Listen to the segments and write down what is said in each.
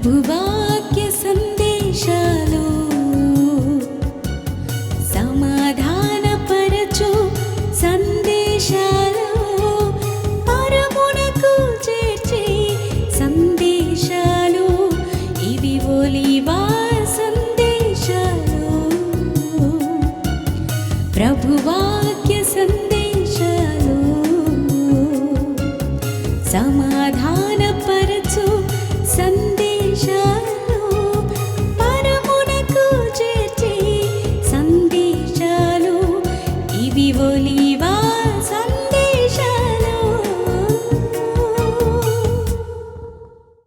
ప్రభువాక్య సందేశాలు సమాధానపరచు సందేశాలు పరమునకు చేర్చే సందేశాలు ఇవి ఒలీవా సందేశాలు. ప్రభువాక్య సందేశాలు సమాధానపరచు సందేశాలు పరమునకు చేర్చే సందేశాలు ఇవి ఒలీవా సందేశాలు.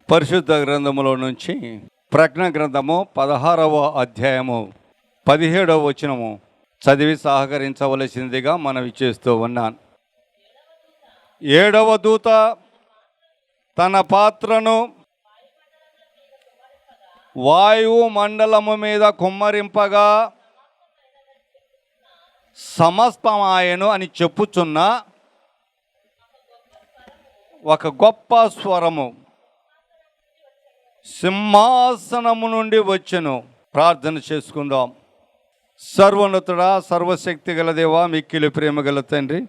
పరిశుద్ధ గ్రంథములో నుంచి ప్రకటన గ్రంథము 16వ అధ్యాయము 17వ వచనము చదివి సహకరించవలసిందిగా మనవి చేస్తూ ఉన్నాను. 7వ దూత తన పాత్రను వాయువు మండలము మీద కుమ్మరింపగా సమస్తమాయను అని చెప్పుచున్న ఒక గొప్ప స్వరము సింహాసనము నుండి వచ్చెను. ప్రార్థన చేసుకుందాం. సర్వోన్నతుడా, సర్వశక్తి గల దేవా, మిక్కిలి ప్రేమ గల తండ్రి,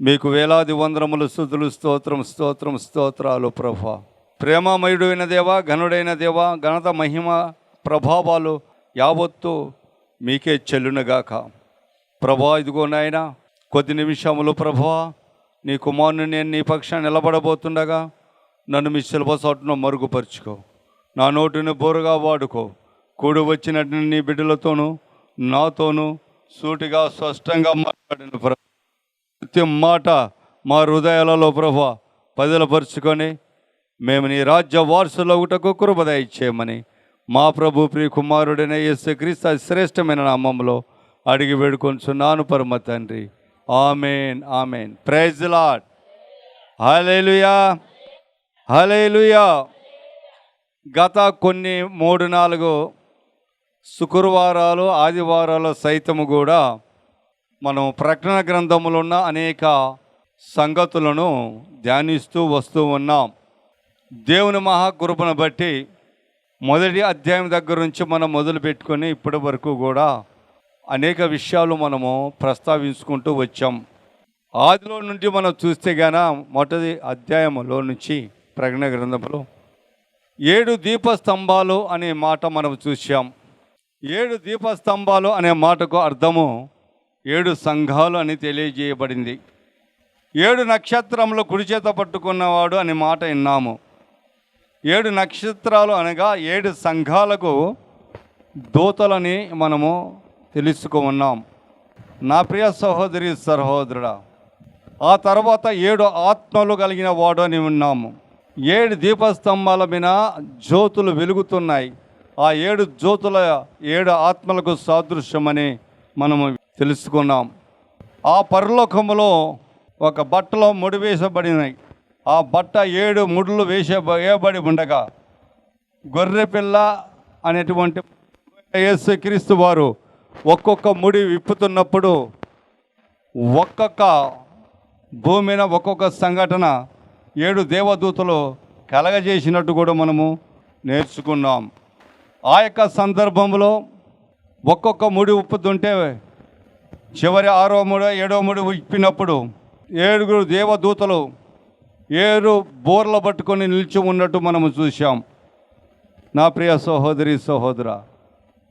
మీకు వేలాది వందనములు, స్తుతులు, స్తోత్రాలు ప్రభా. ప్రేమమయుడు అయిన దేవా, ఘనుడైన దేవా, ఘనత, మహిమ, ప్రభావాలు యావత్తు మీకే చెల్లునుగాక ప్రభా. ఇదిగో నాయన, కొద్ది నిమిషములు ప్రభా నీ కుమారుని నేను నీ పక్షాన్ని నిలబడబోతుండగా నన్ను మీ శిల్పసాటును మరుగుపరుచుకో, నా నోటిని బోరుగా వాడుకో. కూడి వచ్చినట్టు నీ బిడ్డలతోనూ నాతోనూ సూటిగా స్పష్టంగా మాట్లాడిన ప్రతి మాట మా హృదయాలలో ప్రభా పదిలపరుచుకొని మేము నీ రాజ్య వారసులగుటకు కృప దయచేయమని మా ప్రభు ప్రియ కుమారుడైన యేసుక్రీస్తు శ్రేష్టమైన నామములో అడిగి వేడుకొంచున్నాను పరమ తండ్రి. ఆమేన్, ఆమేన్. Praise the lord. హల్లెలూయా, హల్లెలూయా. గత కొన్ని 3-4 శుక్రవారాలు, ఆదివారాలు సైతము కూడా మనం ప్రకటన గ్రంథములో ఉన్న అనేక సంగతులను ధ్యానిస్తూ వస్తూ ఉన్నాం. దేవుని మహాకృపను బట్టి మొదటి అధ్యాయం దగ్గర నుంచి మనం మొదలు పెట్టుకొని ఇప్పటి వరకు కూడా అనేక విషయాలు మనము ప్రస్తావించుకుంటూ వచ్చాం. ఆదిలో నుండి మనం చూస్తే గాన మొదటి అధ్యాయంలో నుంచి ప్రకటన గ్రంథంలో 7 దీపస్తంభాలు అనే మాట మనం చూసాం. 7 దీపస్తంభాలు అనే మాటకు అర్థము 7 సంఘాలు అని తెలియజేయబడింది. 7 నక్షత్రములు కుడి చేత పట్టుకున్నవాడు అనే మాట విన్నాము. 7 నక్షత్రాలు అనగా 7 సంఘాలకు దూతలని మనము తెలుసుకున్నాం. నా ప్రియ సహోదరి సహోదరుడా, ఆ తర్వాత 7 ఆత్మలు కలిగిన వాడు అని ఉన్నాము. 7 దీపస్తంభాల మీద జ్యోతులు వెలుగుతున్నాయి. ఆ 7 జ్యోతుల 7 ఆత్మలకు సాదృశ్యమని మనము తెలుసుకున్నాం. ఆ పరలోకములో ఒక బట్టలో ముడి వేసబడినాయి. ఆ బట్ట 7 ముడులు వేయబడి ఉండగా గొర్రెపిల్ల అనేటువంటి యేసుక్రీస్తు వారు ఒక్కొక్క ముడి విప్పుతున్నప్పుడు ఒక్కొక్క భూమి మీద ఒక్కొక్క సంఘటన 7 దేవదూతలు కలగజేసినట్టు కూడా మనము నేర్చుకున్నాం. ఆ యొక్క సందర్భంలో ఒక్కొక్క ముడి ఉప్పుతుంటే చివరి 6వ ముడి 7వ ముడి విప్పినప్పుడు 7 దేవదూతలు 7 బోర్లు పట్టుకొని నిలిచి ఉన్నట్టు మనము చూసాం. నా ప్రియ సహోదరి సహోదరా,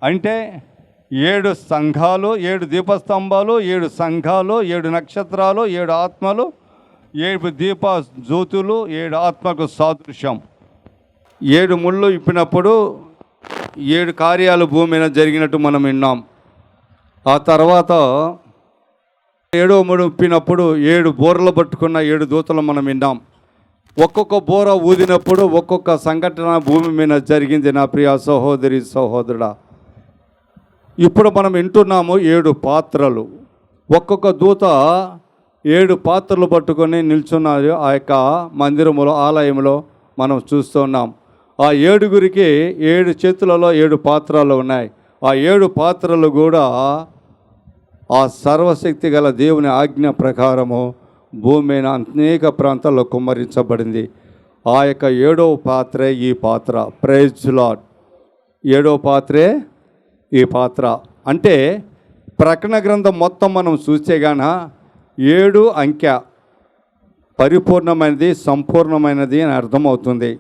అంటే 7 సంఘాలు, 7 దీపస్తంభాలు, 7 సంఘాలు, 7 నక్షత్రాలు, 7 ఆత్మలు, 7 దీప జ్యోతులు, 7 ఆత్మకు సాదృశ్యం. 7 ముళ్ళు ఇప్పినప్పుడు 7 కార్యాలు భూమి మీద జరిగినట్టు మనం విన్నాం. ఆ తర్వాత 7వ ముడి ఇప్పినప్పుడు 7 బోర్లు పట్టుకున్న 7 దూతలు మనం విన్నాం. ఒక్కొక్క బోర ఊదినప్పుడు ఒక్కొక్క సంఘటన భూమి మీద జరిగింది. నా ప్రియ సహోదరి సహోదరుడా, ఇప్పుడు మనం వింటున్నాము 7 పాత్రలు. ఒక్కొక్క దూత 7 పాత్రలు పట్టుకొని నిల్చున్నారు. ఆ యొక్క మందిరములో, ఆలయంలో మనం చూస్తున్నాం. ఆ 7గురికి 7 చేతులలో 7 పాత్రలు ఉన్నాయి. ఆ 7 పాత్రలు కూడా ఆ సర్వశక్తి గల దేవుని ఆజ్ఞ ప్రకారము భూమి మీద అనేక ప్రాంతాల్లో కుమ్మరించబడింది. ఆ యొక్క 7వ పాత్రే ఈ పాత్ర. Praise Lord. 7వ పాత్రే ఈ పాత్ర. అంటే ప్రకటన గ్రంథం మొత్తం మనం చూస్తే గాన 7 అంకె పరిపూర్ణమైనది, సంపూర్ణమైనది అని అర్థమవుతుంది.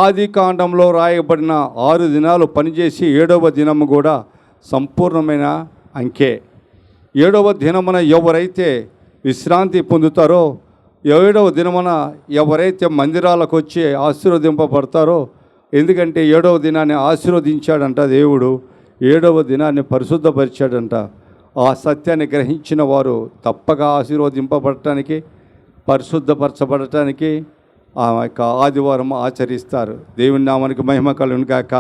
ఆది కాండంలో రాయబడిన 6 దినాలు పనిచేసి 7వ దినము కూడా సంపూర్ణమైన అంకె. 7వ దినమున ఎవరైతే విశ్రాంతి పొందుతారో, 7వ దినమున ఎవరైతే మందిరాలకు వచ్చి ఆశీర్వదింపబడతారో, ఎందుకంటే 7వ దినాన్ని ఆశీర్వదించాడంట దేవుడు, 7వ దినాన్ని పరిశుద్ధపరిచాడంట. ఆ సత్యాన్ని గ్రహించిన వారు తప్పక ఆశీర్వదింపబడటానికి, పరిశుద్ధపరచబడటానికి ఆ యొక్క ఆదివారం ఆచరిస్తారు. దేవుని నామానికి మహిమ కలుగును గాక.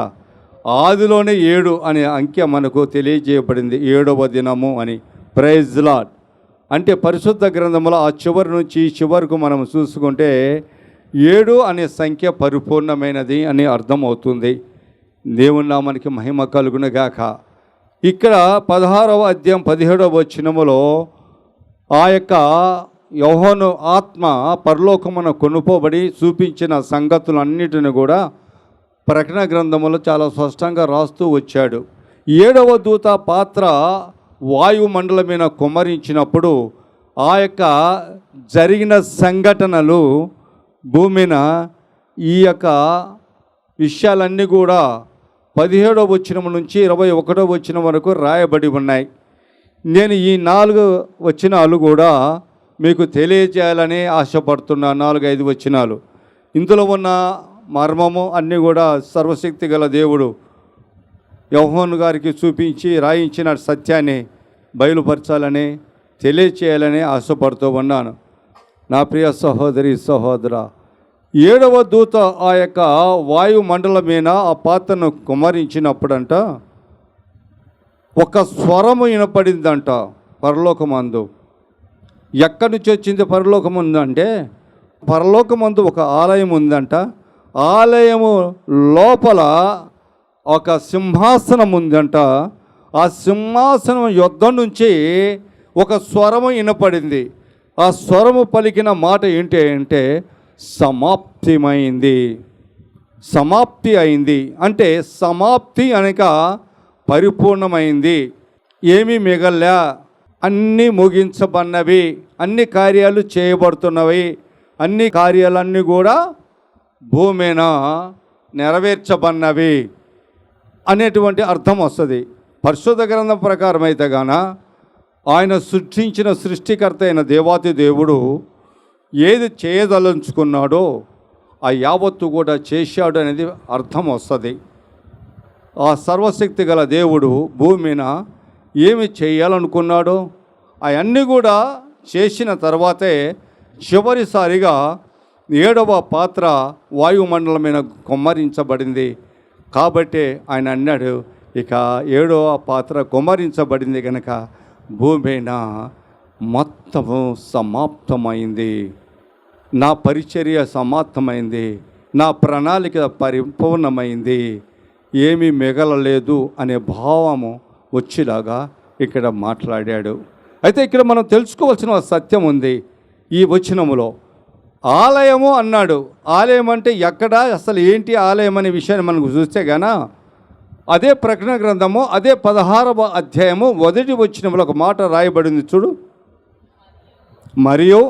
ఆదిలోనే 7 అనే అంకె మనకు తెలియజేయబడింది, 7వ దినము అని. Praise Lord. అంటే పరిశుద్ధ గ్రంథంలో ఆ చివరి నుంచి ఈ చివరకు మనం చూసుకుంటే 7 అనే సంఖ్య పరిపూర్ణమైనది అని అర్థమవుతుంది. దేవుని నామానికి మహిమ కలుగును గాక. ఇక్కడ 16వ అధ్యాయం 17వ వచనములో ఆ యొక్క యోహాను ఆత్మ పరలోకమున కొనుపోబడి చూపించిన సంగతులన్నిటిని కూడా ప్రకటన గ్రంథములో చాలా స్పష్టంగా రాస్తూ వచ్చాడు. 7వ దూత పాత్ర వాయుమండలం మీద కుమ్మరించినప్పుడు ఆ యొక్క జరిగిన సంఘటనలు భూమిన ఈ యొక్క విషయాలన్నీ కూడా 17వ వచనం నుంచి 21వ వచనం వరకు రాయబడి ఉన్నాయి. నేను ఈ 4 వచనాలు కూడా మీకు తెలియజేయాలని ఆశపడుతున్నాను. 4-5 వచనాలు. ఇందులో ఉన్న మర్మము అన్నీ కూడా సర్వశక్తి గల దేవుడు యోహాను గారికి చూపించి రాయించిన సత్యాన్ని బయలుపరచాలని, తెలియచేయాలని ఆశపడుతూ ఉన్నాను. నా ప్రియ సహోదరి సహోదర, 7వ దూత ఆ యొక్క వాయుమండలం మీద ఆ పాత్రను కుమ్మరించినప్పుడంట ఒక స్వరము వినపడిందంట పరలోకమందు. ఎక్కడి నుంచి వచ్చింది పరలోకమందు అంటే, పరలోకమందు ఒక ఆలయం ఉందంట. ఆలయము లోపల ఒక సింహాసనం ఉందంట. ఆ సింహాసనం యొద్ద నుంచి ఒక స్వరము వినపడింది. ఆ స్వరము పలికిన మాట ఏంటి అంటే, సమాప్తిమైంది, సమాప్తి అయింది. అంటే సమాప్తి అనక పరిపూర్ణమైంది, ఏమీ మిగల్లా, అన్నీ ముగించబడినవి, అన్ని కార్యాలు చేయబడుతున్నవి, అన్ని కార్యాలన్నీ కూడా భూమిన నెరవేర్చబడినవి అనేటువంటి అర్థం వస్తుంది. పరిశుద్ధ గ్రంథం ప్రకారం అయితే గాన ఆయన సృష్టించిన సృష్టికర్త అయిన దేవాతి దేవుడు ఏది చేయదలుచుకున్నాడో ఆ యావత్తు కూడా చేశాడు అనేది అర్థం వస్తుంది. ఆ సర్వశక్తి గల దేవుడు భూమిన ఏమి చేయాలనుకున్నాడో అవన్నీ కూడా చేసిన తర్వాతే చివరిసారిగా 7వ పాత్ర వాయుమండలం మీద కుమ్మరించబడింది. కాబట్టి ఆయన అన్నాడు, ఇక 7వ పాత్ర కుమ్మరించబడింది కనుక భూమిన మొత్తము సమాప్తమైంది, నా పరిచర్య సమాప్తమైంది, నా ప్రణాళిక పరిపూర్ణమైంది, ఏమీ మిగలలేదు అనే భావము వచ్చేలాగా ఇక్కడ మాట్లాడాడు. అయితే ఇక్కడ మనం తెలుసుకోవాల్సిన సత్యం ఉంది ఈ వచనములో. ఆలయము అన్నాడు. ఆలయం అంటే ఎక్కడ, అసలు ఏంటి ఆలయం అనే విషయాన్ని మనకు చూస్తే గాన అదే ప్రకటన గ్రంథము అదే 16వ అధ్యాయము 1వ వచనములో ఒక మాట రాయబడింది చూడు. మరియు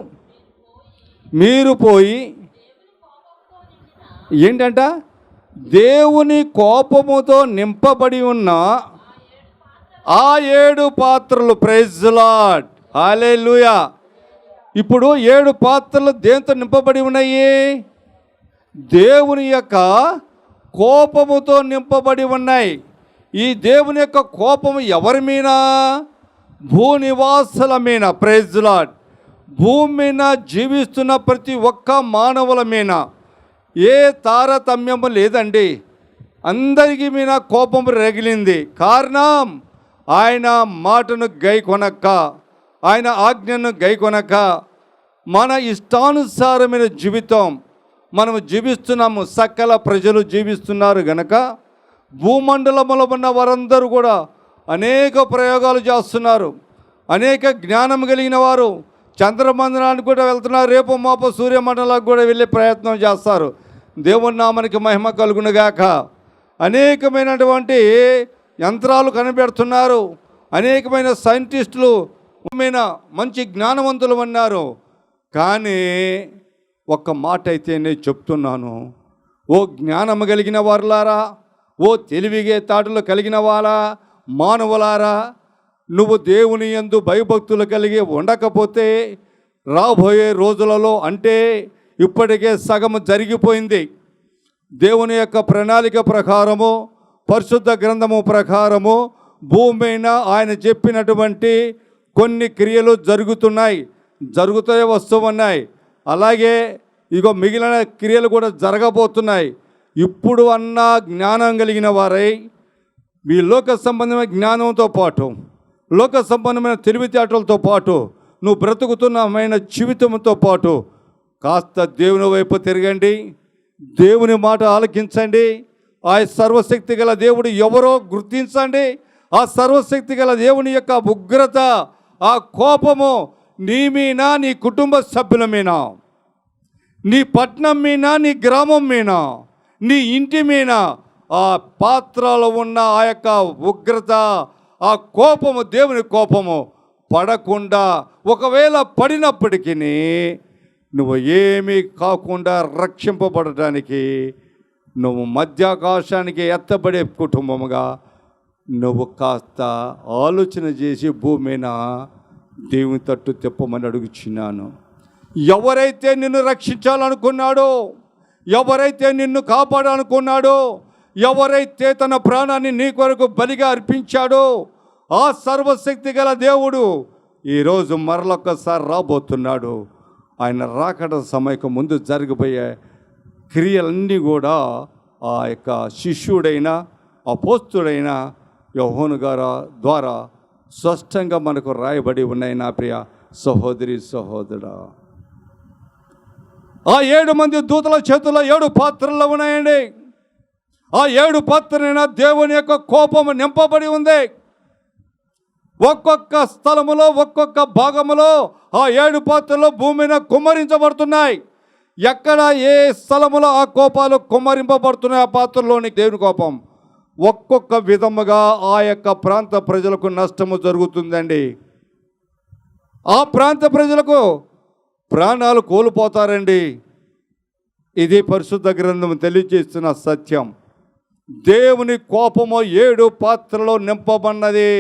మీరు పోయి ఏంటంట, దేవుని కోపముతో నింపబడి ఉన్న ఆ 7 పాత్రలు. ప్రైజ్ లార్డ్, హల్లెలూయా. ఇప్పుడు 7 పాత్రలు దేంతో నింపబడి ఉన్నాయి? దేవుని యొక్క కోపముతో నింపబడి ఉన్నాయి. ఈ దేవుని యొక్క కోపము ఎవరి మీద? భూనివాసుల మీద. Praise Lord. భూమి మీద జీవిస్తున్న ప్రతి ఒక్క మానవుల మీద ఏ తారతమ్యము లేదండి, అందరికీ మీద కోపము రగిలింది. కారణం ఆయన మాటను గైకొనక, ఆయన ఆజ్ఞను గైకొనక మన ఇష్టానుసారమైన జీవితం మనము జీవిస్తున్నాము. సకల ప్రజలు జీవిస్తున్నారు గనక భూమండలంలో ఉన్న వారందరూ కూడా అనేక ప్రయోగాలు చేస్తున్నారు. అనేక జ్ఞానం కలిగిన వారు చంద్రమందిరానికి కూడా వెళ్తున్నారు, రేపు మాప సూర్యమండలానికి కూడా వెళ్ళే ప్రయత్నం చేస్తారు. దేవుని నామానికి మహిమ కలుగునుగాక. అనేకమైనటువంటి యంత్రాలు కనిపెడుతున్నారు, అనేకమైన సైంటిస్టులు మంచి జ్ఞానవంతులు ఉన్నారు. కానీ ఒక్క మాట అయితే నేను చెప్తున్నాను, ఓ జ్ఞానము కలిగిన వారులారా, ఓ తెలివిగే తాటులు కలిగిన వారా, మానవులారా, నువ్వు దేవుని యందు భయభక్తులు కలిగి ఉండకపోతే రాబోయే రోజులలో, అంటే ఇప్పటికే సగం జరిగిపోయింది, దేవుని యొక్క ప్రణాళిక ప్రకారము, పరిశుద్ధ గ్రంథము ప్రకారము భూమి మీద ఆయన చెప్పినటువంటి కొన్ని క్రియలు జరుగుతూ వస్తున్నాయి. అలాగే ఇగో మిగిలిన క్రియలు కూడా జరగబోతున్నాయి. ఇప్పుడు అన్నా జ్ఞానం కలిగిన వారై మీ లోక సంబంధమైన జ్ఞానంతో పాటు, లోక సంబంధమైన తెలివితేటలతో పాటు, నువ్వు బ్రతుకుతున్నమైన జీవితంతో పాటు కాస్త దేవుని వైపు తిరగండి, దేవుని మాట ఆలకించండి. ఆ సర్వశక్తి గల దేవుడు ఎవరో గుర్తించండి. ఆ సర్వశక్తి గల దేవుని యొక్క ఉగ్రత, ఆ కోపము నీ మీద, నీ కుటుంబ సభ్యుల మీద, నీ పట్టణం మీద, నీ గ్రామం మీద, నీ ఇంటి మీద ఆ పాత్రలో ఉన్న ఆ యొక్క ఉగ్రత, ఆ కోపము, దేవుని కోపము పడకుండా, ఒకవేళ పడినప్పటికీ నువ్వు ఏమీ కాకుండా రక్షింపబడటానికి నువ్వు మధ్యాకాశానికి ఎత్తబడే కుటుంబముగా నువ్వు కాస్త ఆలోచన చేసి భూమిన దేవుని తట్టు తిప్పమని అడుగుచున్నాను. ఎవరైతే నిన్ను రక్షించాలనుకున్నాడో, ఎవరైతే నిన్ను కాపాడాలనుకున్నాడో, ఎవరైతే తన ప్రాణాన్ని నీ కొరకు బలిగా అర్పించాడో, ఆ సర్వశక్తి గల దేవుడు ఈరోజు మరొకసారి రాబోతున్నాడు. ఆయన రాకడ సమయకు ముందు జరగబోయే క్రియలన్నీ కూడా ఆ యొక్క శిష్యుడైన అపోస్తుడైన యోహాను గారి ద్వారా స్పష్టంగా మనకు రాయబడి ఉన్నాయి. నా ప్రియ సహోదరి సహోదరుడా, ఆ 7 మంది దూతల చేతుల్లో 7 పాత్రలు ఉన్నాయండి. ఆ 7 పాత్రలైన దేవుని యొక్క కోపము నింపబడి ఉంది. ఒక్కొక్క స్థలములో, ఒక్కొక్క భాగములో ఆ 7 పాత్రలు భూమిన కుమ్మరించబడుతున్నాయి. ఎక్కడ ఏ స్థలములో ఆ కోపాలు కుమ్మరింపబడుతున్నాయి, ఆ పాత్రలోని దేవుని కోపం ఒక్కొక్క విధముగా ఆ యొక్క ప్రాంత ప్రజలకు నష్టము జరుగుతుందండి. ఆ ప్రాంత ప్రజలకు ప్రాణాలు కోల్పోతారండి. ఇది పరిశుద్ధ గ్రంథం తెలియజేస్తున్న సత్యం. దేవుని కోపము 7 పాత్రలో నింపబడినది.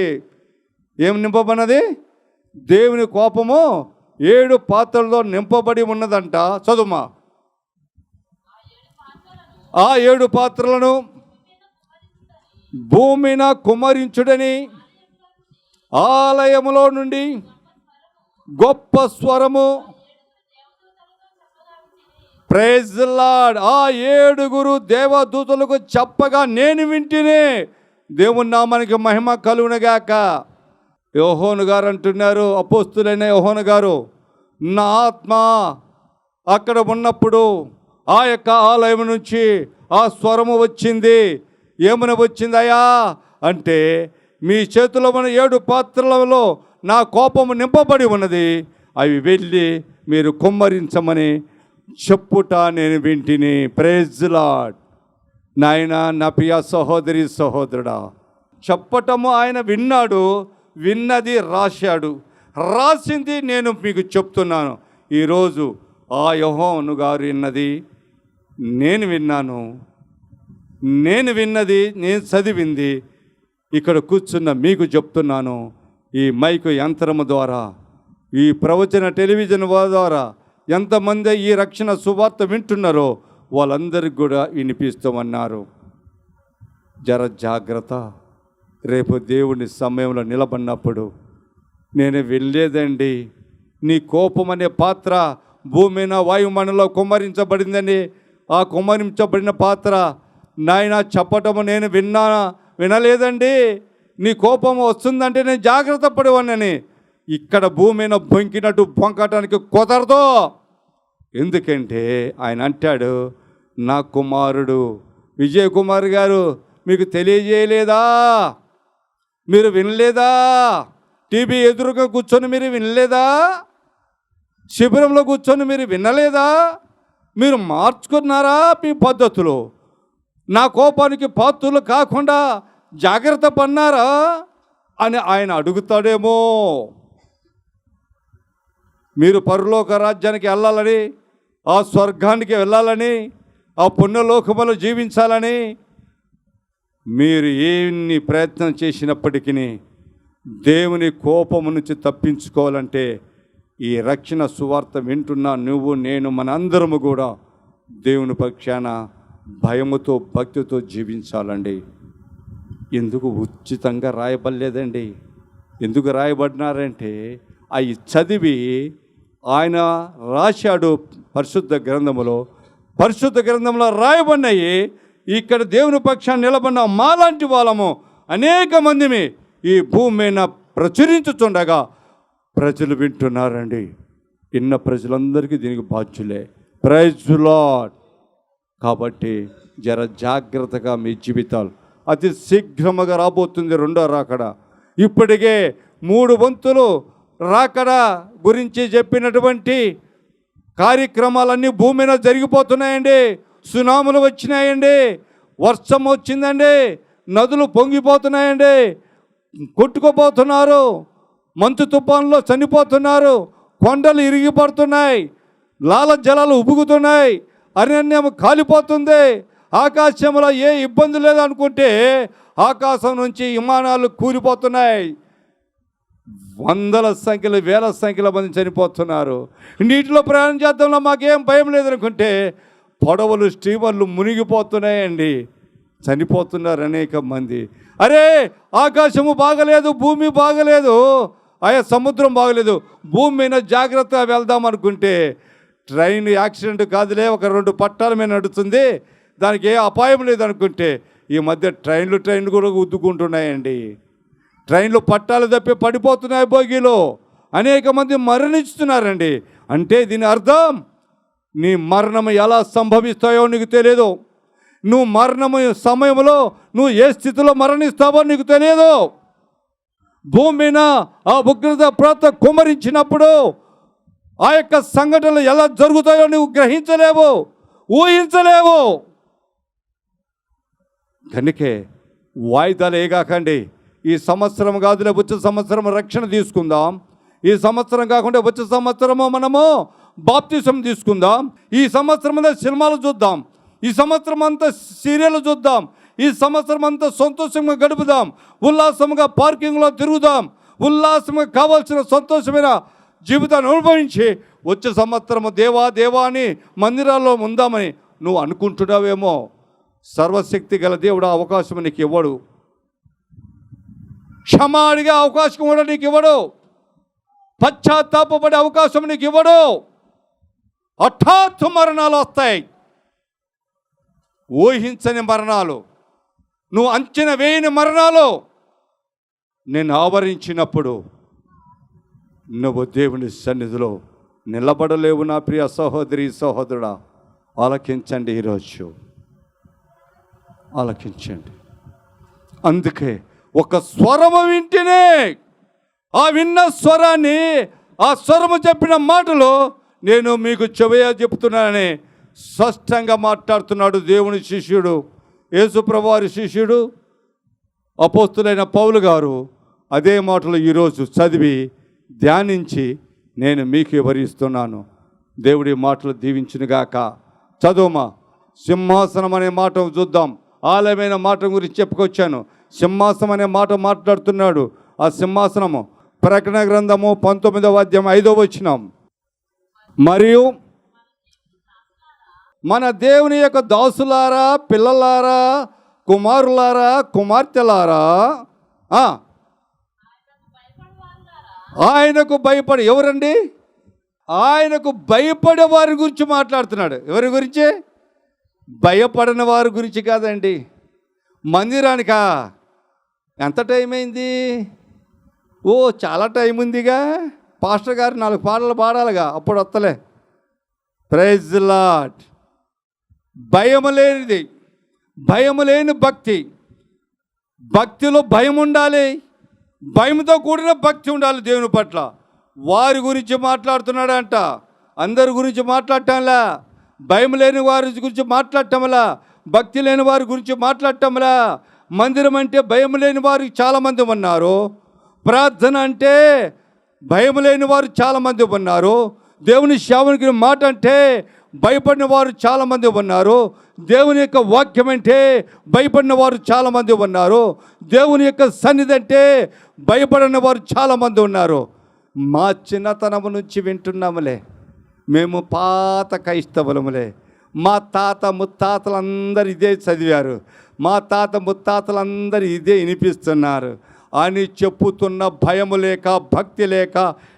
ఏం నింపబడినది? దేవుని కోపము 7 పాత్రల్లో నింపబడి ఉన్నదంట. చదువుమా. ఆ 7 పాత్రలను భూమిన కుమ్మరించుడని ఆలయములో నుండి గొప్ప స్వరము, ప్రైజ్ ది లార్డ్, ఆ 7 దేవదూతలకు చెప్పగా నేను వింటినే. దేవుని నామానికి మహిమ కలుగునుగాక. యోహాను గారు అంటున్నారు, అపోస్తులైన యోహాను గారు, నా ఆత్మ అక్కడ ఉన్నప్పుడు ఆ యొక్క ఆలయం నుంచి ఆ స్వరము వచ్చింది. ఏమని వచ్చిందయ్యా అంటే, మీ చేతిలో ఉన్న 7 పాత్రలలో నా కోపము నింపబడి ఉన్నది, అవి వెళ్ళి మీరు కుమ్మరించమని చెప్పుట నేను వింటిని. Praise the lord. నాయన, నా ప్రియ సహోదరి సహోదరుడా, చెప్పటము ఆయన విన్నాడు, విన్నది రాశాడు, రాసింది నేను మీకు చెప్తున్నాను. ఈరోజు ఆ యోహాను గారు విన్నది నేను విన్నాను, నేను విన్నది నేను చదివింది ఇక్కడ కూర్చున్న మీకు చెప్తున్నాను. ఈ మైకు యంత్రము ద్వారా, ఈ ప్రవచన టెలివిజన్ ద్వారా ఎంతమంది ఈ రక్షణ సువార్త వింటున్నారో వాళ్ళందరికీ కూడా వినిపిస్తామన్నారు. జర జాగ్రత్త. రేపు దేవుని సమయంలో నిలబడినప్పుడు, నేను వెళ్ళేదండి, నీ కోపం అనే పాత్ర భూమిన వాయుమండలంలో కుమ్మరించబడిందని, ఆ కుమ్మరించబడిన పాత్ర నాయన చెప్పటము నేను వినలేదండి, నీ కోపం వస్తుందంటే నేను జాగ్రత్త పడేవాడిని. ఇక్కడ భూమిన బొంకినట్టు బొంకటానికి కుదరదు. ఎందుకంటే ఆయన అంటాడు, నా కుమారుడు విజయ్ కుమార్ గారు మీకు తెలియజేయలేదా? మీరు వినలేదా? టీవీ ఎదురుగా కూర్చొని మీరు వినలేదా? శిబిరంలో కూర్చొని మీరు వినలేదా? మీరు మార్చుకున్నారా మీ పద్ధతులు? నా కోపానికి పాత్రలు కాకుండా జాగ్రత్త పడినారా అని ఆయన అడుగుతాడేమో. మీరు పరలోక రాజ్యానికి వెళ్ళాలని, ఆ స్వర్గానికి వెళ్ళాలని, ఆ పుణ్యలోకములో జీవించాలని మీరు ఎన్ని ప్రయత్నం చేసినప్పటికీ దేవుని కోపము నుంచి తప్పించుకోవాలంటే ఈ రక్షణ సువార్త వింటున్న నువ్వు, నేను, మనందరము కూడా దేవుని పక్షాన భయముతో భక్తితో జీవించాలండి. ఎందుకు ఉచితంగా రాయబడలేదండి? ఎందుకు రాయబడినారంటే అవి చదివి ఆయన రాశాడు పరిశుద్ధ గ్రంథంలో రాయబడినాయి. ఇక్కడ దేవుని పక్షాన్ని నిలబడిన మాలాంటి వాళ్ళము అనేక మందిని ఈ భూమి మీద ప్రచురించుతుండగా ప్రజలు వింటున్నారండి. ఇన్న ప్రజలందరికీ దీనికి బాధ్యులే. Praise lord. కాబట్టి జర జాగ్రత్తగా మీ జీవితాలు, అతి శీఘ్రముగా రాబోతుంది రెండో రాకడ. ఇప్పటికే 3 వంతులు రాకడ గురించి చెప్పినటువంటి కార్యక్రమాలన్నీ భూమి మీద జరిగిపోతున్నాయండి. సునాములు వచ్చినాయండి, వర్షం వచ్చిందండి, నదులు పొంగిపోతున్నాయండి, కొట్టుకుపోతున్నారు, మంచు తుఫాన్లో చనిపోతున్నారు, కొండలు ఇరిగిపడుతున్నాయి, లాల జలాలు ఉబుకుతున్నాయి, అరణ్యం కాలిపోతుంది. ఆకాశంలో ఏ ఇబ్బంది లేదనుకుంటే ఆకాశం నుంచి విమానాలు కూలిపోతున్నాయి. వందల సంఖ్యలు, వేల సంఖ్యల మంది చనిపోతున్నారు. నీటిలో ప్రయాణం చేద్దాంలో మాకేం భయం లేదనుకుంటే పడవలు, స్టీమర్లు మునిగిపోతున్నాయండి, చనిపోతున్నారు అనేక మంది. అరే ఆకాశము బాగలేదు, భూమి బాగలేదు, ఆయా సముద్రం బాగలేదు, భూమి మీద జాగ్రత్తగా వెళ్దాం అనుకుంటే ట్రైన్ యాక్సిడెంట్ కాదులే, ఒక 2 పట్టాల మీద నడుస్తుంది, దానికి ఏ అపాయం లేదనుకుంటే ఈ మధ్య ట్రైన్లు కూడా గుద్దుకుంటున్నాయండి. ట్రైన్లు పట్టాలు తప్పి పడిపోతున్నాయి బోగీలో, అనేక మంది మరణిస్తున్నారండి. అంటే దీని అర్థం నీ మరణం ఎలా సంభవిస్తాయో నీకు తెలియదు. నువ్వు మరణము సమయంలో నువ్వు ఏ స్థితిలో మరణిస్తావో నీకు తెలియదు. భూమి మీద ఆ ఉగ్రత ప్రాంత కుమరించినప్పుడు ఆ యొక్క సంఘటనలు ఎలా జరుగుతాయో నువ్వు గ్రహించలేవు, ఊహించలేవు. కనుకే వాయిదాలు ఏగాకండి. ఈ సంవత్సరం కాదులే, వచ్చే సంవత్సరం రక్షణ తీసుకుందాం, ఈ సంవత్సరం కాకుండా వచ్చే సంవత్సరము మనము బాప్తిసం తీసుకుందాం, ఈ సంవత్సరం అంతా సినిమాలు చూద్దాం, ఈ సంవత్సరం అంతా సీరియల్ చూద్దాం, ఈ సంవత్సరం అంతా సంతోషంగా గడుపుదాం, ఉల్లాసంగా పార్కింగ్లో తిరుగుదాం, ఉల్లాసంగా కావాల్సిన సంతోషమైన జీవితాన్ని అనుభవించి వచ్చే సంవత్సరము దేవా అని మందిరాల్లో ఉందామని నువ్వు అనుకుంటున్నావేమో. సర్వశక్తి గల దేవుడు అవకాశం నీకు ఇవ్వడు. క్షమ అడిగే అవకాశం కూడా నీకు ఇవ్వడు. పశ్చాత్తాపపడే అవకాశం నీకు ఇవ్వడు. హఠాత్తు మరణాలు వస్తాయి, ఊహించని మరణాలు, నువ్వు అంచనా వేయని మరణాలు నేను ఆవరించినప్పుడు నువ్వు దేవుని సన్నిధిలో నిలబడలేవు. నా ప్రియ సహోదరి సహోదరుడా, ఆలకించండి, ఈరోజు ఆలకించండి. అందుకే ఒక స్వరము వింటేనే, ఆ విన్న స్వరాన్ని, ఆ స్వరము చెప్పిన మాటలు నేను మీకు చెప్తున్నానని స్పష్టంగా మాట్లాడుతున్నాడు దేవుని శిష్యుడు, యేసుప్రభువారి శిష్యుడు, అపోస్తులైన పౌలు గారు. అదే మాటలు ఈరోజు చదివి ధ్యానించి నేను మీకు వివరిస్తున్నాను. దేవుడి మాటలు దీవించునుగాక. చదువుమా. సింహాసనం అనే మాట చూద్దాం. ఆలయమైన మాట గురించి చెప్పుకొచ్చాను. సింహాసనం అనే మాట మాట్లాడుతున్నాడు. ఆ సింహాసనము ప్రకటన గ్రంథము 19వ అధ్యాయం 5వ వచనం. మరియు మన దేవుని యొక్క దాసులారా, పిల్లలారా, కుమారులారా, కుమార్తెలారా, ఆయనకు భయపడి, ఎవరండి? ఆయనకు భయపడే వారి గురించి మాట్లాడుతున్నాడు. ఎవరి గురించి? భయపడిన వారి గురించి కాదండి. మందిరానికా? ఎంత టైం అయింది? ఓ చాలా టైం ఉందిగా, పాస్టర్ గారు 4 పాటలు పాడాలిగా, అప్పుడు వస్తలే. Praise lord. భయము లేనిది, భయము లేని భక్తి. భక్తిలో భయం ఉండాలి, భయంతో కూడిన భక్తి ఉండాలి దేవుని పట్ల. వారి గురించి మాట్లాడుతున్నాడంట. అందరి గురించి మాట్లాడటంలా, భయం లేని వారి గురించి మాట్లాడటంలా, భక్తి లేని వారి గురించి మాట్లాడటంలా. మందిరం అంటే భయం లేని వారు చాలామంది ఉన్నారు. ప్రార్థన అంటే భయం లేని వారు చాలామంది ఉన్నారు. దేవుని సేవకుని మాట అంటే భయపడిన వారు చాలామంది ఉన్నారు. దేవుని యొక్క వాక్యం అంటే భయపడిన వారు చాలామంది ఉన్నారు. దేవుని యొక్క సన్నిధి అంటే భయపడిన వారు చాలామంది ఉన్నారు. మా చిన్నతనము నుంచి వింటున్నాములే, మేము పాత క్రైస్తవులములే. మా తాత ముత్తాతలందరూ ఇదే చదివారు, మా తాత ముత్తాతలందరూ ఇదే వినిపిస్తున్నారు అని చెప్పుతున్న భయము లేక, భక్తి లేక,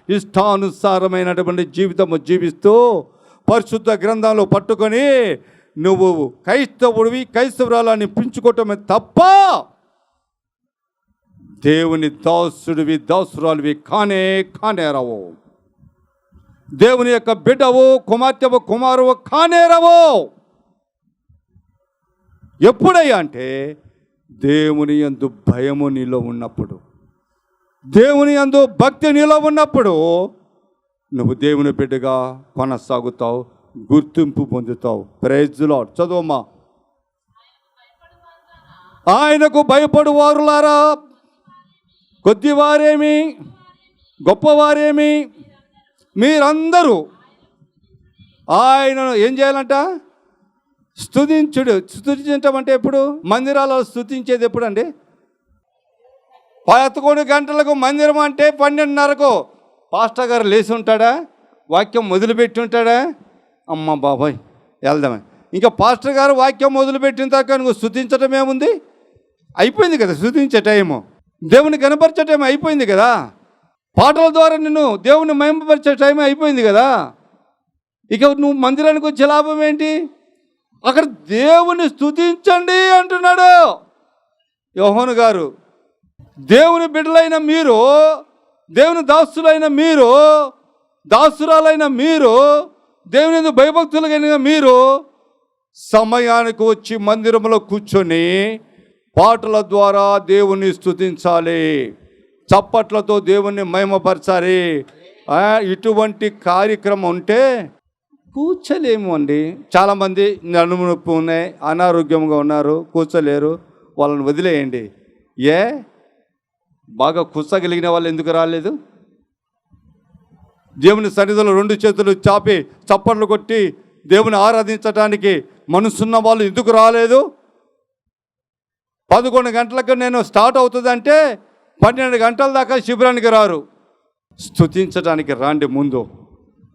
ఇష్టానుసారమైనటువంటి జీవితము జీవిస్తూ పరిశుద్ధ గ్రంథంలో పట్టుకొని నువ్వు క్రైస్తవుడివి, క్రైస్తవురాలు అనిపించుకోవటమే తప్ప దేవుని దాసుడివి, దాసురాలివి కానే కానేరవు. దేవుని యొక్క బిడ్డవు, కుమార్తెవు, కుమారువు కానేరవు. ఎప్పుడయ్యా అంటే దేవుని యందు భయము నీలో ఉన్నప్పుడు, దేవుని యందు భక్తి నీలో ఉన్నప్పుడు నువ్వు దేవుని బిడ్డగా కొనసాగుతావు, గుర్తింపు పొందుతావు. Praise the lord. చదువమ్మా. ఆయనకు భయపడు వారులారా, కొద్దివారేమి గొప్పవారేమి, మీరందరూ ఆయనను ఏం చేయాలంట? స్తుతించడం అంటే ఎప్పుడు? మందిరాలలో స్తుతించేది ఎప్పుడు అండి? 11 గంటలకు మందిరం అంటే 12:30కు పాస్టర్ గారు లేచి ఉంటాడా? వాక్యం మొదలుపెట్టి ఉంటాడా? అమ్మ బాబాయ్ వెళ్దామే. ఇంకా పాస్టర్ గారు వాక్యం మొదలుపెట్టిన దాకా నువ్వు స్తుతించడం ఏముంది? అయిపోయింది కదా స్తుతించే టైము, దేవుని కనపరిచే టైం అయిపోయింది కదా. పాటల ద్వారా నిన్ను దేవుని మహిమపరిచే టైం అయిపోయింది కదా. ఇక నువ్వు మందిరానికి వచ్చే లాభం ఏంటి? అక్కడ దేవుని స్తుతించండి అంటున్నాడు యోహాను గారు. దేవుని బిడ్డలైన మీరు, దేవుని దాసులైన మీరు, దాసురాలైన మీరు, దేవుని భయభక్తులైన మీరు సమయానికి వచ్చి మందిరంలో కూర్చొని పాటల ద్వారా దేవుని స్తుతించాలి, చప్పట్లతో దేవుణ్ణి మహిమపరచాలి. ఇటువంటి కార్యక్రమం ఉంటే కూర్చోలేము అండి. చాలామంది నడుము నొప్పి ఉన్నాయి, అనారోగ్యంగా ఉన్నారు, కూర్చోలేరు, వాళ్ళని వదిలేయండి. బాగా కూర్చోగలిగిన వాళ్ళు ఎందుకు రాలేదు? దేవుని సన్నిధిలో 2 చేతులు చాపి చప్పట్లు కొట్టి దేవుని ఆరాధించడానికి మనసున్న వాళ్ళు ఎందుకు రాలేదు? 11 గంటలకు నేను స్టార్ట్ అవుతుందంటే 12 గంటల దాకా శిబిరానికి రారు. స్తుతించడానికి రాండి. ముందు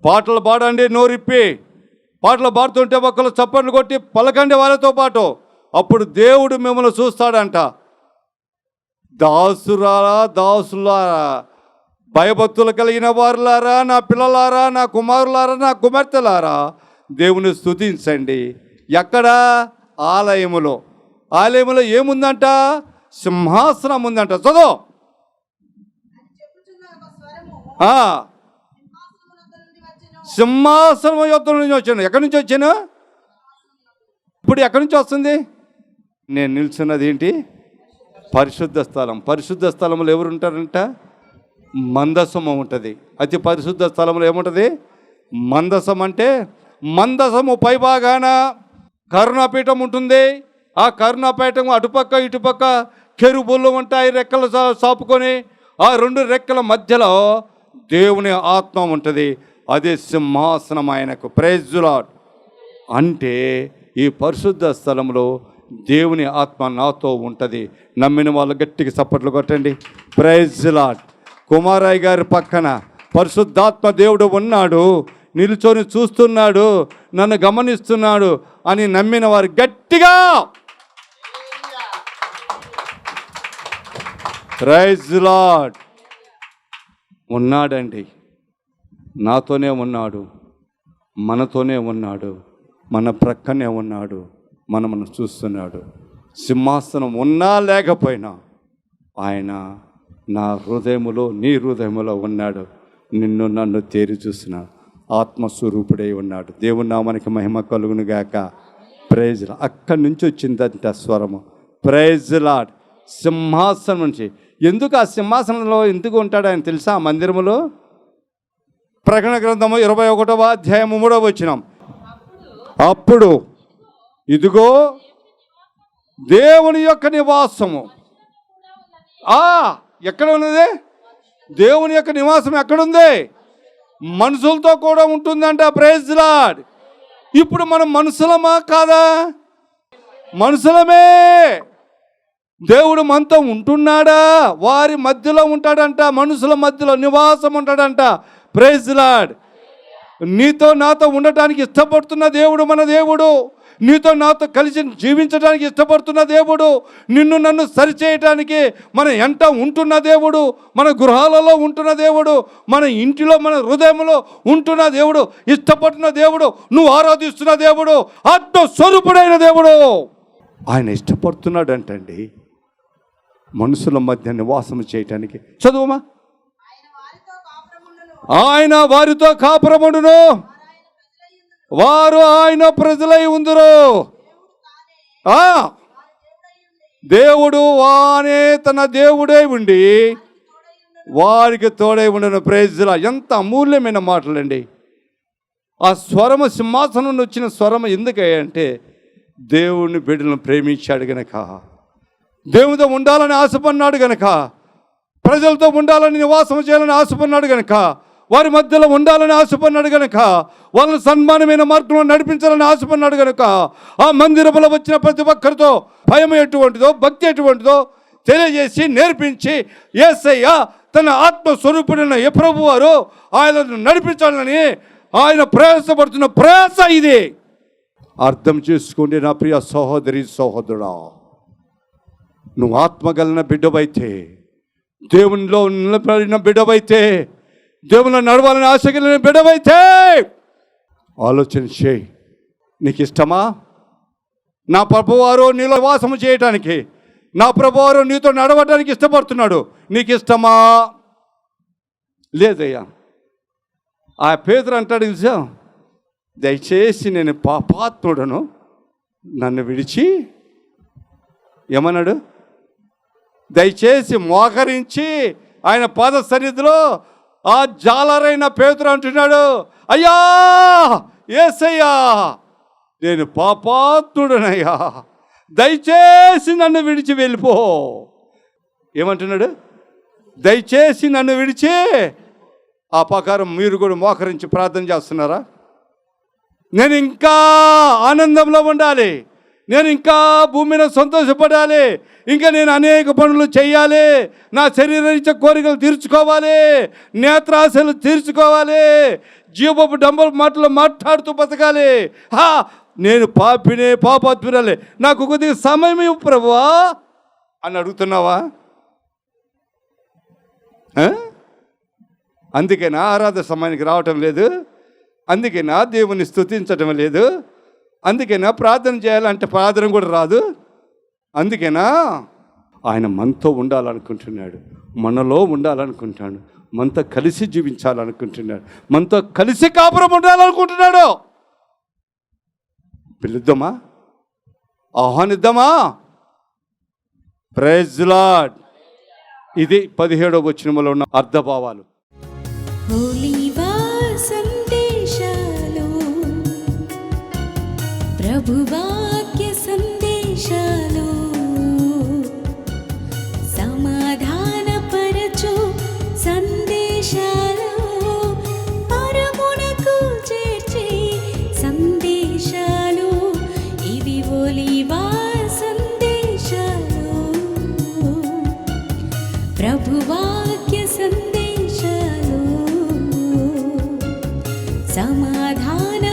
పాటలు పాడండి, నోరిప్పి పాటలు పాడుతుంటే ఒకళ్ళు చప్పట్లు కొట్టి పలకండి వాళ్ళతో పాటు. అప్పుడు దేవుడు మిమ్మల్ని చూస్తాడంట. దాసురారా, దాసులారా, భయభక్తులు కలిగిన వారులారా, నా పిల్లలారా, నా కుమారులారా, నా కుమార్తెలారా, దేవుని స్తుతించండి. ఎక్కడ? ఆలయములో. ఆలయములో ఏముందంట? సింహాసనం ఉందంట. చదువు. సింహాసనం యొద్ద నుంచి వచ్చాను. ఎక్కడి నుంచి వచ్చాను? ఇప్పుడు ఎక్కడి నుంచి వస్తుంది? నేను నిల్చున్నది ఏంటి? పరిశుద్ధ స్థలం. పరిశుద్ధ స్థలంలో ఎవరు ఉంటారంట? మందసము ఉంటుంది. అతి పరిశుద్ధ స్థలంలో ఏముంటుంది? మందసం. అంటే మందసము పైభాగాన కరుణాపీఠం ఉంటుంది. ఆ కరుణాపీఠం అటుపక్క ఇటుపక్క కెరూబులు ఉంటాయి, రెక్కలు సాపుకొని. ఆ 2 రెక్కల మధ్యలో దేవుని ఆత్మ ఉంటుంది. అదే సింహాసనం ఆయనకు. Praise the Lord. అంటే ఈ పరిశుద్ధ స్థలంలో దేవుని ఆత్మ నాతో ఉంటుంది. నమ్మిన వాళ్ళు గట్టిగా చప్పట్లు కొట్టండి. Praise the lord. కుమారయ్య గారి పక్కన పరిశుద్ధాత్మ దేవుడు ఉన్నాడు, నిల్చొని చూస్తున్నాడు, నన్ను గమనిస్తున్నాడు అని నమ్మిన వారు గట్టిగా ప్రైజ్ ది లార్డ్. ఉన్నాడండి, నాతోనే ఉన్నాడు, మనతోనే ఉన్నాడు, మన ప్రక్కనే ఉన్నాడు, మనను చూస్తున్నాడు. సింహాసనం ఉన్నా లేకపోయినా ఆయన నా హృదయములో, నీ హృదయములో ఉన్నాడు. నిన్ను నన్ను తేరి చూస్తున్నాడు. ఆత్మస్వరూపుడై ఉన్నాడు. దేవుని నామానికి మహిమ కలుగును గాక. ప్రైజ్. అక్కడి నుంచి వచ్చిందంట స్వరము. Praise Lord. సింహాసనం నుంచి. ఎందుకు ఆ సింహాసనంలో ఎందుకు ఉంటాడు ఆయన తెలుసా? ఆ మందిరములో ప్రకటన గ్రంథము 21వ అధ్యాయము 3వ వచనం. అప్పుడు ఇదిగో దేవుని యొక్క నివాసము ఎక్కడ ఉన్నది? దేవుని యొక్క నివాసం ఎక్కడుంది? మనుషులతో కూడా ఉంటుందంట. Praise the Lord. ఇప్పుడు మనం మనుషులమా కాదా? మనుషులమే. దేవుడు మనతో ఉంటున్నాడా? వారి మధ్యలో ఉంటాడంట, మనుషుల మధ్యలో నివాసం ఉంటాడంట. Praise the lord. నీతో నాతో ఉండటానికి ఇష్టపడుతున్న దేవుడు మన దేవుడు. నీతో నాతో కలిసి జీవించడానికి ఇష్టపడుతున్న దేవుడు. నిన్ను నన్ను సరిచేయటానికి మన ఎంట ఉంటున్న దేవుడు, మన గృహాలలో ఉంటున్న దేవుడు, మన ఇంటిలో మన హృదయంలో ఉంటున్న దేవుడు, ఇష్టపడుతున్న దేవుడు, నువ్వు ఆరాధిస్తున్న దేవుడు, ఆత్మ స్వరూపుడైన దేవుడు. ఆయన ఇష్టపడుతున్నాడంటండి మనుషుల మధ్య నివాసం చేయటానికి. చదువుమా. ఆయన వారితో కాపురముండును, వారు ఆయన ప్రజలై ఉందురు. దేవుడు వానే తన దేవుడే ఉండి వారికి తోడై ఉండను. Praise the Lord. ఎంత అమూల్యమైన మాటలండి. ఆ స్వరము సింహాసనం నుండి వచ్చిన స్వరము ఎందుకంటే దేవుని బిడ్డలను ప్రేమించాడు గనక, దేవునితో ఉండాలని ఆశపడినాడు గనక, ప్రజలతో ఉండాలని నివాసం చేయాలని ఆశపడినాడు గనక, వారి మధ్యలో ఉండాలని ఆశపడినాడు గనక, వాళ్ళని సన్మానమైన మార్గంలో నడిపించాలని ఆశపడినాడు గనక, ఆ మందిరంలో వచ్చిన ప్రతి ఒక్కరితో భయం ఎటువంటిదో భక్తి ఎటువంటిదో తెలియజేసి నేర్పించి యేసయ్య తన ఆత్మస్వరూపుడైన ప్రభువు వారు ఆయనను నడిపించాలని ఆయన ప్రయాసపడుతున్న ప్రయాస ఇది. అర్థం చేసుకోండి నా ప్రియ సహోదరి సహోదరుడా. నువ్వు ఆత్మగలన బిడ్డవైతే, దేవునిలో నిలబడిన బిడ్డవైతే, దేవుని నడవాలని ఆశ కలిగిన బిడ్డవైతే ఆలోచన చేయి. నీకు ఇష్టమా నా ప్రభువారు నీలో వాసము చేయటానికి? నా ప్రభువారు నీతో నడవటానికి ఇష్టపడుతున్నాడు. నీకు ఇష్టమా? లేదయ్యా. ఆ పేతురు అంటాడు తెలుసా, దయచేసి నేను పాపాత్ముడను, నన్ను విడిచి ఏమన్నాడు? దయచేసి మోకరించి ఆయన పాద సన్నిధిలో ఆ జాలరైన పేతురు అంటున్నాడు, అయ్యా యేసయ్యా నేను పాపాత్ముడనయ్యా, దయచేసి నన్ను విడిచి వెళ్ళిపో. ఏమంటున్నాడు? దయచేసి నన్ను విడిచి. ఆ ప్రకారం మీరు కూడా మోకరించి ప్రార్థన చేస్తున్నారా? నేను ఇంకా ఆనందంలో ఉండాలి, నేను ఇంకా భూమి మీద సంతోషపడాలి, ఇంకా నేను అనేక పనులు చేయాలి, నా శరీరరీత్యా కోరికలు తీర్చుకోవాలి, నేత్రాశలు తీర్చుకోవాలి, జీవపు డంబల మాటలు మాట్లాడుతూ బతకాలి. నేను పాపినే పాపాత్మురాలే, నాకు కొద్దిగా సమయం ఇవ్వు ప్రభువా అని అడుగుతున్నావా? అందుకేనా ఆరాధన సమయానికి రావటం లేదు? అందుకేనా దేవుని స్తుతించటం లేదు? అందుకేనా ప్రార్థన చేయాలంటే ప్రార్థన కూడా రాదు? అందుకేనా ఆయన మనతో ఉండాలనుకుంటున్నాడు, మనలో ఉండాలనుకుంటున్నాడు, మనతో కలిసి జీవించాలనుకుంటున్నాడు, మనతో కలిసి కాపురం ఉండాలనుకుంటున్నాడు. పిలుద్దామా? ఆహ్వానిద్దామా? Praise the lord. ఇది 17వ వచనములో ఉన్న అర్థభావాలు. హోలీవా సందేశాలు, ప్రభువాక్య సందేశాలు, సమాధానపరచు సందేశాలు, పరమునకు చేర్చే సందేశాలు, ఇవి హోలీవా సందేశాలు, ప్రభువాక్య సందేశాలు, సమాధాన